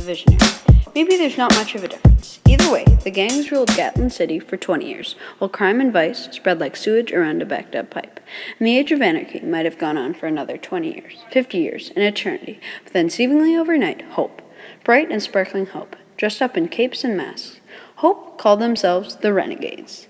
visionary. Maybe there's not much of a difference. Either way, the gangs ruled Gatlin City for 20 years, while crime and vice spread like sewage around a backed-up pipe. And the age of anarchy might have gone on for another 20 years, 50 years, an eternity, but then seemingly overnight, hope. Bright and sparkling hope, dressed up in capes and masks. Hope called themselves the Renegades.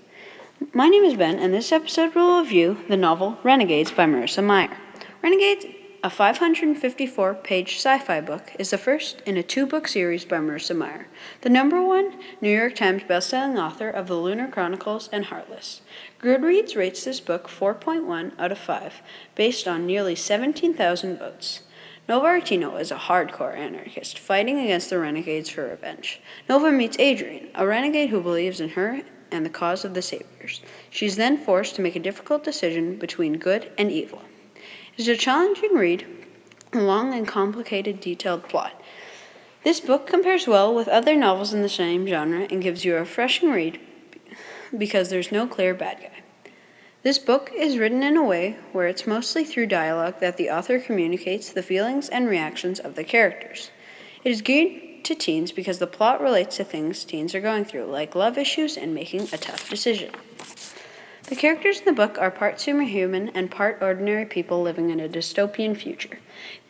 My name is Ben, and this episode will review the novel Renegades by Marissa Meyer. Renegades, a 554-page sci-fi book, is the first in a two-book series by Marissa Meyer, the #1 New York Times bestselling author of The Lunar Chronicles and Heartless. Goodreads rates this book 4.1 out of 5, based on nearly 17,000 votes. Nova Artino is a hardcore anarchist, fighting against the Renegades for revenge. Nova meets Adrian, a renegade who believes in her and the cause of the Saviors. She is then forced to make a difficult decision between good and evil. It is a challenging read, a long and complicated, detailed plot. This book compares well with other novels in the same genre and gives you a refreshing read because there's no clear bad guy. This book is written in a way where it's mostly through dialogue that the author communicates the feelings and reactions of the characters. It is geared to teens because the plot relates to things teens are going through, like love issues and making a tough decision. The characters in the book are part superhuman and part ordinary people living in a dystopian future.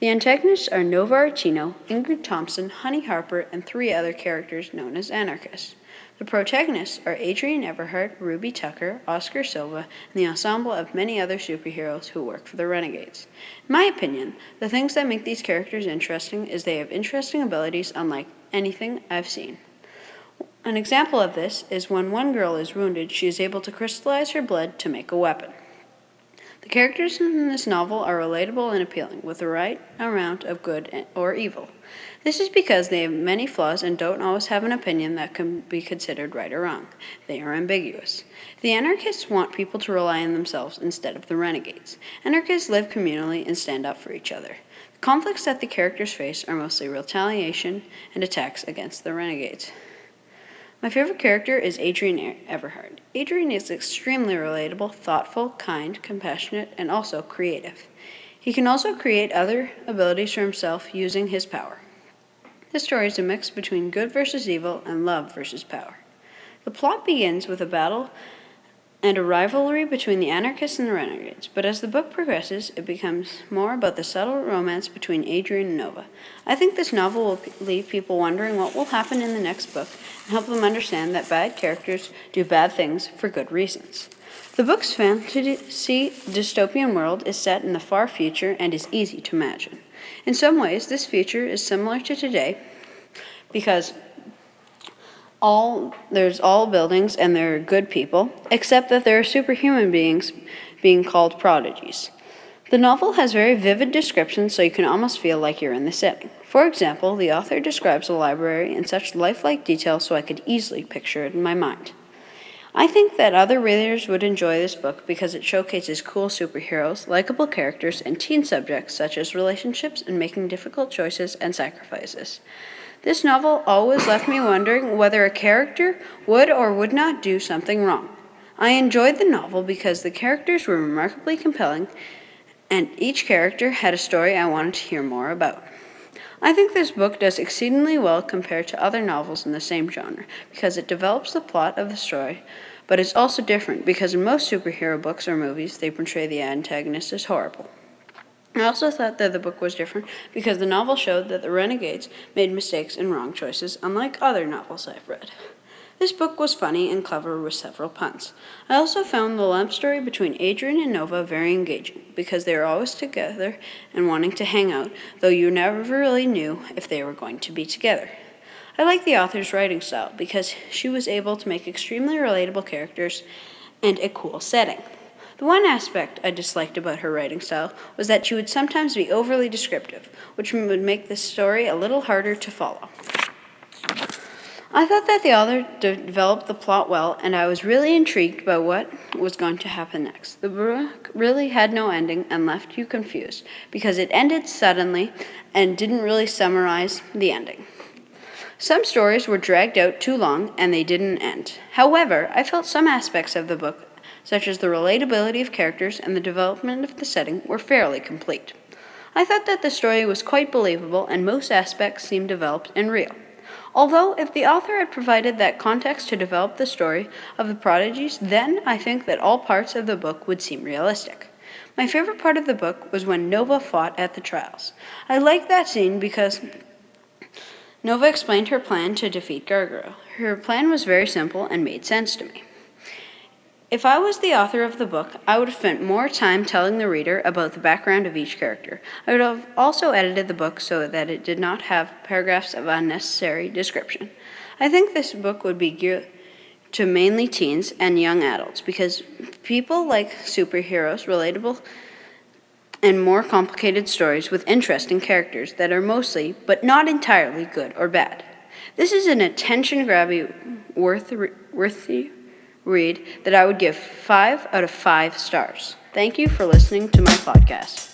The antagonists are Nova Artino, Ingrid Thompson, Honey Harper, and 3 other characters known as anarchists. The protagonists are Adrian Everhart, Ruby Tucker, Oscar Silva, and the ensemble of many other superheroes who work for the Renegades. In my opinion, the things that make these characters interesting is they have interesting abilities unlike anything I've seen. An example of this is when one girl is wounded, she is able to crystallize her blood to make a weapon. The characters in this novel are relatable and appealing, with the right amount of good or evil. This is because they have many flaws and don't always have an opinion that can be considered right or wrong. They are ambiguous. The anarchists want people to rely on themselves instead of the renegades. Anarchists live communally and stand up for each other. The conflicts that the characters face are mostly retaliation and attacks against the renegades. My favorite character is Adrian Everhart. Adrian is extremely relatable, thoughtful, kind, compassionate, and also creative. He can also create other abilities for himself using his power. This story is a mix between good versus evil and love versus power. The plot begins with a battle and a rivalry between the anarchists and the renegades, but as the book progresses, it becomes more about the subtle romance between Adrian and Nova. I think this novel will leave people wondering what will happen in the next book and help them understand that bad characters do bad things for good reasons. The book's fantasy dystopian world is set in the far future and is easy to imagine. In some ways, this future is similar to today because there's all buildings and there are good people, except that there are superhuman beings being called prodigies. The novel has very vivid descriptions, so you can almost feel like you're in the setting. For example, the author describes a library in such lifelike detail so I could easily picture it in my mind. I think that other readers would enjoy this book because it showcases cool superheroes, likable characters, and teen subjects such as relationships and making difficult choices and sacrifices. This novel always left me wondering whether a character would or would not do something wrong. I enjoyed the novel because the characters were remarkably compelling, and each character had a story I wanted to hear more about. I think this book does exceedingly well compared to other novels in the same genre because it develops the plot of the story, but it's also different because in most superhero books or movies, they portray the antagonist as horrible. I also thought that the book was different because the novel showed that the Renegades made mistakes and wrong choices, unlike other novels I've read. This book was funny and clever with several puns. I also found the love story between Adrian and Nova very engaging because they were always together and wanting to hang out, though you never really knew if they were going to be together. I like the author's writing style because she was able to make extremely relatable characters and a cool setting. The one aspect I disliked about her writing style was that she would sometimes be overly descriptive, which would make the story a little harder to follow. I thought that the author developed the plot well, and I was really intrigued by what was going to happen next. The book really had no ending and left you confused because it ended suddenly and didn't really summarize the ending. Some stories were dragged out too long and they didn't end. However, I felt some aspects of the book, such as the relatability of characters and the development of the setting, were fairly complete. I thought that the story was quite believable and most aspects seemed developed and real. Although, if the author had provided that context to develop the story of the prodigies, then I think that all parts of the book would seem realistic. My favorite part of the book was when Nova fought at the trials. I liked that scene because Nova explained her plan to defeat Gargoyle. Her plan was very simple and made sense to me. If I was the author of the book, I would have spent more time telling the reader about the background of each character. I would have also edited the book so that it did not have paragraphs of unnecessary description. I think this book would be geared to mainly teens and young adults because people like superheroes, relatable, and more complicated stories with interesting characters that are mostly, but not entirely, good or bad. This is an attention-grabbing, worthy read that I would give 5 out of 5 stars. Thank you for listening to my podcast.